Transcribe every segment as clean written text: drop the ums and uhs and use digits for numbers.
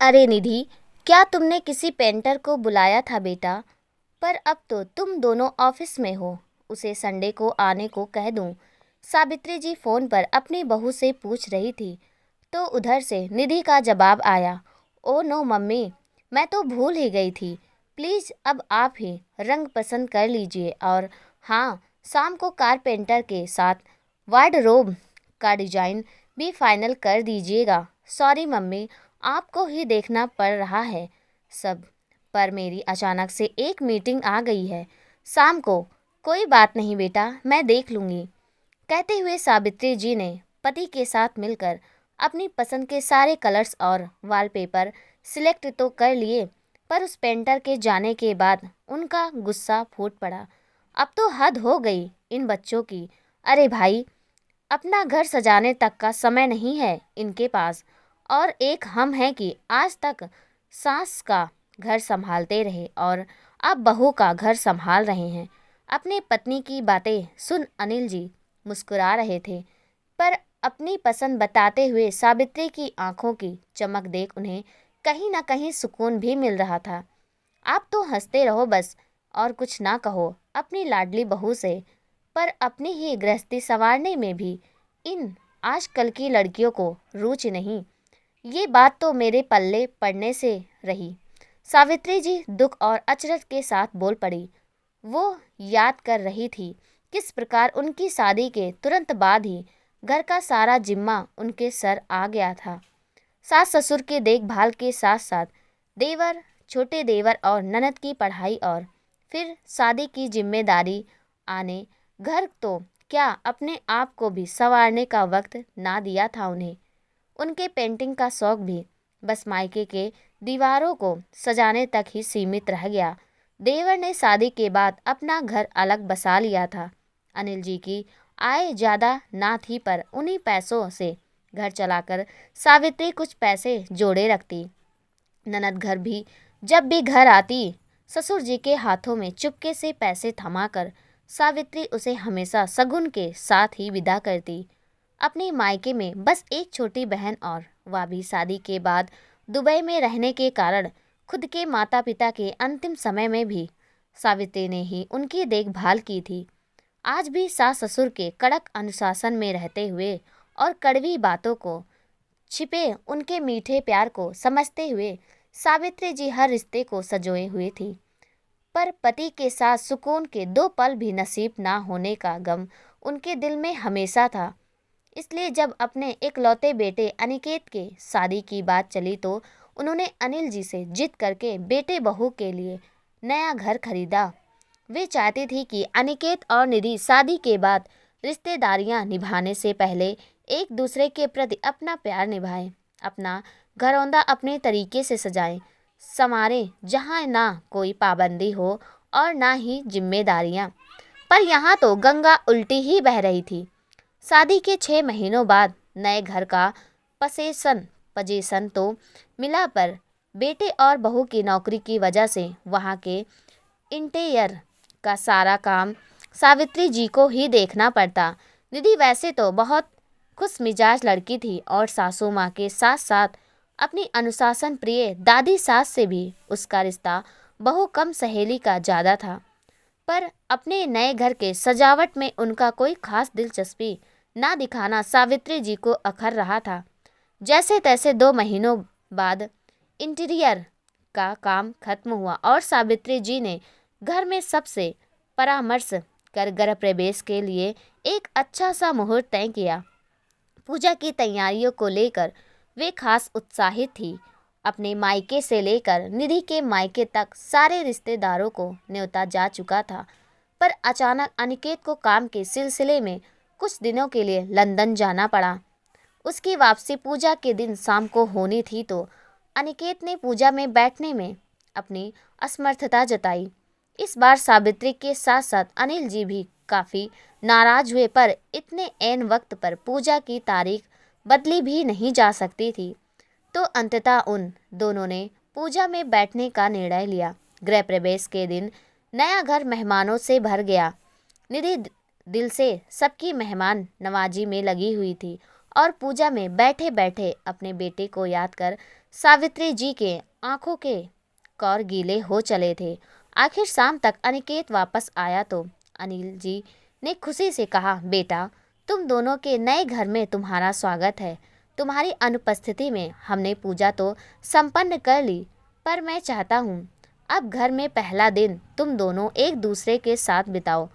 अरे निधि, क्या तुमने किसी पेंटर को बुलाया था बेटा? पर अब तो तुम दोनों ऑफिस में हो। उसे संडे को आने को कह दूं। सावित्री जी फोन पर अपनी बहू से पूछ रही थी तो उधर से निधि का जवाब आया। ओ नो मम्मी, मैं तो भूल ही गई थी। प्लीज़ अब आप ही रंग पसंद कर लीजिए और हाँ, शाम को कारपेंटर के साथ वार्डरोब का डिजाइन भी फाइनल कर दीजिएगा। सॉरी मम्मी, आपको ही देखना पड़ रहा है सब, पर मेरी अचानक से एक मीटिंग आ गई है शाम को। कोई बात नहीं बेटा, मैं देख लूँगी। कहते हुए सावित्री जी ने पति के साथ मिलकर अपनी पसंद के सारे कलर्स और वॉलपेपर सिलेक्ट तो कर लिए, पर उस पेंटर के जाने के बाद उनका गुस्सा फूट पड़ा। अब तो हद हो गई इन बच्चों की। अरे भाई, अपना घर सजाने तक का समय नहीं है इनके पास। और एक हम हैं कि आज तक सास का घर संभालते रहे और अब बहू का घर संभाल रहे हैं। अपनी पत्नी की बातें सुन अनिल जी मुस्कुरा रहे थे, पर अपनी पसंद बताते हुए सावित्री की आंखों की चमक देख उन्हें कहीं ना कहीं सुकून भी मिल रहा था। आप तो हंसते रहो बस, और कुछ ना कहो अपनी लाडली बहू से। पर अपनी ही गृहस्थी संवारने में भी इन आजकल की लड़कियों को रुचि नहीं, ये बात तो मेरे पल्ले पड़ने से रही। सावित्री जी दुख और अचरज के साथ बोल पड़ी। वो याद कर रही थी किस प्रकार उनकी शादी के तुरंत बाद ही घर का सारा जिम्मा उनके सर आ गया था। सास ससुर के देखभाल के साथ साथ देवर, छोटे देवर और ननद की पढ़ाई और फिर शादी की जिम्मेदारी आने, घर तो क्या अपने आप को भी संवारने का वक्त ना दिया था उन्हें। उनके पेंटिंग का शौक भी बस मायके के दीवारों को सजाने तक ही सीमित रह गया। देवर ने शादी के बाद अपना घर अलग बसा लिया था। अनिल जी की आय ज़्यादा ना थी, पर उन्हीं पैसों से घर चलाकर सावित्री कुछ पैसे जोड़े रखती। ननद घर भी जब भी घर आती, ससुर जी के हाथों में चुपके से पैसे थमाकर सावित्री उसे हमेशा शगुन के साथ ही विदा करती। अपने मायके में बस एक छोटी बहन और वह भी शादी के बाद दुबई में रहने के कारण खुद के माता पिता के अंतिम समय में भी सावित्री ने ही उनकी देखभाल की थी। आज भी सास ससुर के कड़क अनुशासन में रहते हुए और कड़वी बातों को छिपे उनके मीठे प्यार को समझते हुए सावित्री जी हर रिश्ते को सजोए हुए थी। पर पति के साथ सुकून के 2 पल भी नसीब ना होने का गम उनके दिल में हमेशा था। इसलिए जब अपने इकलौते बेटे अनिकेत के शादी की बात चली तो उन्होंने अनिल जी से जिद करके बेटे बहू के लिए नया घर खरीदा। वे चाहती थी कि अनिकेत और निधि शादी के बाद रिश्तेदारियां निभाने से पहले एक दूसरे के प्रति अपना प्यार निभाएं, अपना घरौंदा अपने तरीके से सजाएं, संवारें, जहां ना कोई पाबंदी हो और ना ही जिम्मेदारियां। पर यहाँ तो गंगा उल्टी ही बह रही थी। शादी के 6 महीनों बाद नए घर का पजेशन तो मिला, पर बेटे और बहू की नौकरी की वजह से वहाँ के इंटीरियर का सारा काम सावित्री जी को ही देखना पड़ता। निधि वैसे तो बहुत खुश मिजाज लड़की थी और सासू माँ के साथ साथ अपनी अनुशासन प्रिय दादी सास से भी उसका रिश्ता बहु कम सहेली का ज़्यादा था। पर अपने नए घर के सजावट में उनका कोई खास दिलचस्पी ना दिखाना सावित्री जी को अखर रहा था। जैसे तैसे 2 महीनों बाद इंटीरियर का काम खत्म हुआ और सावित्री जी ने घर में सबसे परामर्श कर गृह प्रवेश के लिए एक अच्छा सा मुहूर्त तय किया। पूजा की तैयारियों को लेकर वे खास उत्साहित थी। अपने मायके से लेकर निधि के मायके तक सारे रिश्तेदारों को न्योता जा चुका था, पर अचानक अनिकेत को काम के सिलसिले में कुछ दिनों के लिए लंदन जाना पड़ा। उसकी वापसी पूजा के दिन शाम को होनी थी तो अनिकेत ने पूजा में बैठने में अपनी असमर्थता जताई। इस बार सावित्री के साथ साथ अनिल जी भी काफ़ी नाराज हुए, पर इतने ऐन वक्त पर पूजा की तारीख बदली भी नहीं जा सकती थी, तो अंततः उन दोनों ने पूजा में बैठने का निर्णय लिया। गृह प्रवेश के दिन नया घर मेहमानों से भर गया। निधि दिल से सबकी मेहमान नवाजी में लगी हुई थी और पूजा में बैठे बैठे अपने बेटे को याद कर सावित्री जी के आंखों के कौर गीले हो चले थे। आखिर शाम तक अनिकेत वापस आया तो अनिल जी ने खुशी से कहा, बेटा तुम दोनों के नए घर में तुम्हारा स्वागत है। तुम्हारी अनुपस्थिति में हमने पूजा तो संपन्न कर ली, पर मैं चाहता हूँ अब घर में पहला दिन तुम दोनों एक दूसरे के साथ बिताओ।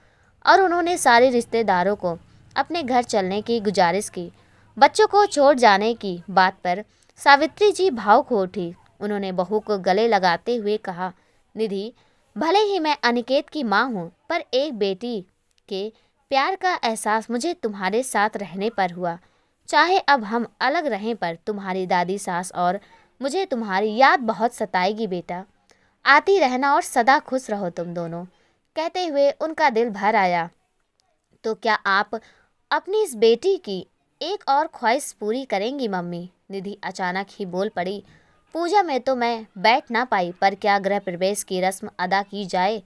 और उन्होंने सारे रिश्तेदारों को अपने घर चलने की गुजारिश की। बच्चों को छोड़ जाने की बात पर सावित्री जी भावुक हो उठी। उन्होंने बहू को गले लगाते हुए कहा, निधि, भले ही मैं अनिकेत की माँ हूँ, पर एक बेटी के प्यार का एहसास मुझे तुम्हारे साथ रहने पर हुआ। चाहे अब हम अलग रहें, पर तुम्हारी दादी सास और मुझे तुम्हारी याद बहुत सताएगी बेटा। आती रहना और सदा खुश रहो तुम दोनों। कहते हुए उनका दिल भर आया। तो क्या आप अपनी इस बेटी की एक और ख्वाहिश पूरी करेंगी मम्मी? निधि अचानक ही बोल पड़ी। पूजा में तो मैं बैठ ना पाई, पर क्या गृह प्रवेश की रस्म अदा की जाए?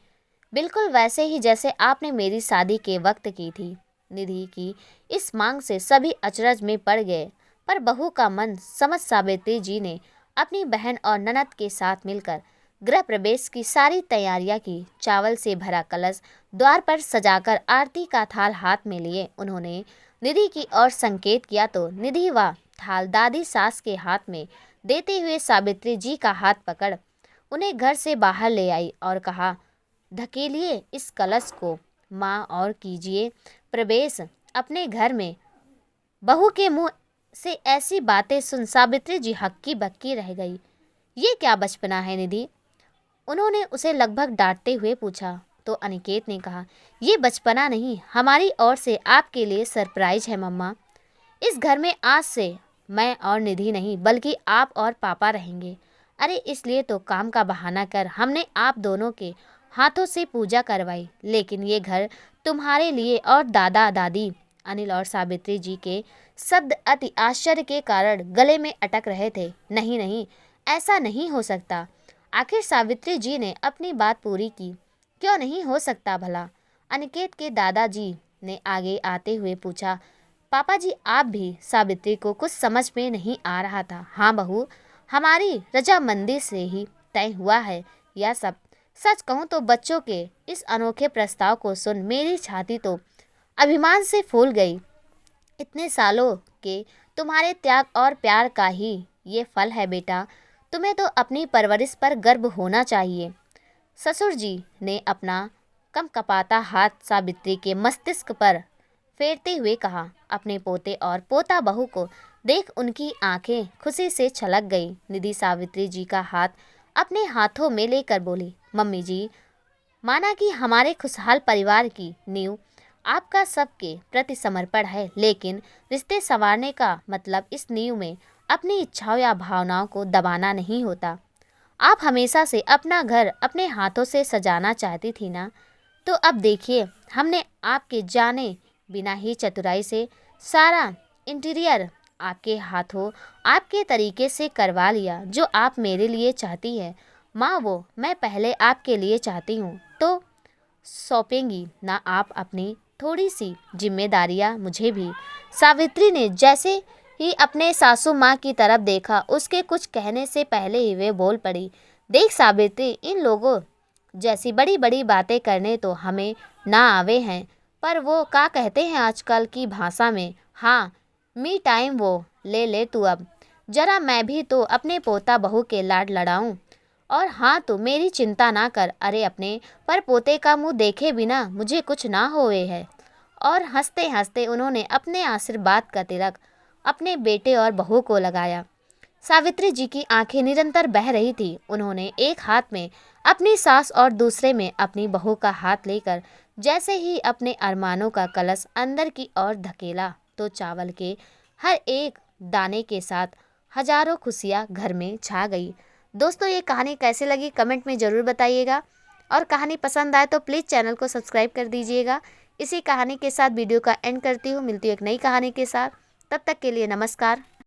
बिल्कुल वैसे ही जैसे आपने मेरी शादी के वक्त की थी। निधि की इस मांग से सभी अचरज में पड़ गए, पर बहू का मन समझ सावित्री जी ने अपनी बहन और ननद के साथ मिलकर गृह प्रवेश की सारी तैयारियां की। चावल से भरा कलश द्वार पर सजाकर आरती का थाल हाथ में लिए उन्होंने निधि की ओर संकेत किया तो निधि व थाल दादी सास के हाथ में देते हुए सावित्री जी का हाथ पकड़ उन्हें घर से बाहर ले आई और कहा, धकेलिए इस कलश को माँ और कीजिए प्रवेश अपने घर में। बहू के मुंह से ऐसी बातें सुन सावित्री जी हक्की बक्की रह गई। ये क्या बचपना है निधि? उन्होंने उसे लगभग डांटते हुए पूछा। तो अनिकेत ने कहा, ये बचपना नहीं, हमारी ओर से आपके लिए सरप्राइज है मम्मा। इस घर में आज से मैं और निधि नहीं, बल्कि आप और पापा रहेंगे। अरे इसलिए तो काम का बहाना कर हमने आप दोनों के हाथों से पूजा करवाई, लेकिन ये घर तुम्हारे लिए और दादा दादी। अनिल और सावित्री जी के शब्द अति आश्चर्य के कारण गले में अटक रहे थे। नहीं नहीं, ऐसा नहीं हो सकता। आखिर सावित्री जी ने अपनी बात पूरी की। क्यों नहीं हो सकता भला? अनिकेत के दादाजी ने आगे आते हुए पूछा। पापा जी आप भी? सावित्री को कुछ समझ में नहीं आ रहा था। हाँ बहू, हमारी रजामंदी से ही तय हुआ है यह सब। सच कहूँ तो बच्चों के इस अनोखे प्रस्ताव को सुन मेरी छाती तो अभिमान से फूल गई। इतने सालों के तुम्हारे त्याग और प्यार का ही ये फल है बेटा। तुम्हें तो अपनी परवरिश पर गर्व होना चाहिए। ससुर जी ने अपना कपकपाता हाथ सावित्री के मस्तिष्क पर फेरते हुए कहा। अपने पोते और पोता बहू को देख उनकी आंखें खुशी से छलक गई। निधि सावित्री जी का हाथ अपने हाथों में लेकर बोली, मम्मी जी, माना कि हमारे खुशहाल परिवार की नींव आपका सबके प्रति समर्पण है, लेकिन रिश्ते संवारने का मतलब इस नींव में अपनी इच्छाओं या भावनाओं को दबाना नहीं होता। आप हमेशा से अपना घर अपने हाथों से सजाना चाहती थी ना, तो अब देखिए हमने आपके जाने बिना ही चतुराई से सारा इंटीरियर आपके हाथों आपके तरीके से करवा लिया। जो आप मेरे लिए चाहती है माँ, वो मैं पहले आपके लिए चाहती हूँ। तो सौंपेंगी ना आप अपनी थोड़ी सी जिम्मेदारियाँ मुझे भी? सावित्री ने जैसे ही अपने सासू माँ की तरफ देखा, उसके कुछ कहने से पहले ही वे बोल पड़ी। देख सावित्री, इन लोगों जैसी बड़ी बड़ी बातें करने तो हमें ना आवे हैं, पर वो क्या कहते हैं आजकल की भाषा में, हाँ मी टाइम वो ले ले तू अब। जरा मैं भी तो अपने पोता बहू के लाड लड़ाऊं। और हाँ तो मेरी चिंता ना कर। अरे अपने पर पोते का मुंह देखे बिना मुझे कुछ ना होए है। और हंसते हंसते उन्होंने अपने आशीर्वाद का तिलक अपने बेटे और बहू को लगाया। सावित्री जी की आंखें निरंतर बह रही थी। उन्होंने एक हाथ में अपनी सास और दूसरे में अपनी बहू का हाथ लेकर जैसे ही अपने अरमानों का कलश अंदर की ओर धकेला, तो चावल के हर एक दाने के साथ हजारों खुशियाँ घर में छा गई। दोस्तों, ये कहानी कैसे लगी कमेंट में ज़रूर बताइएगा, और कहानी पसंद आए तो प्लीज़ चैनल को सब्सक्राइब कर दीजिएगा। इसी कहानी के साथ वीडियो का एंड करती हूँ। मिलती हूँ एक नई कहानी के साथ। तब तक के लिए नमस्कार।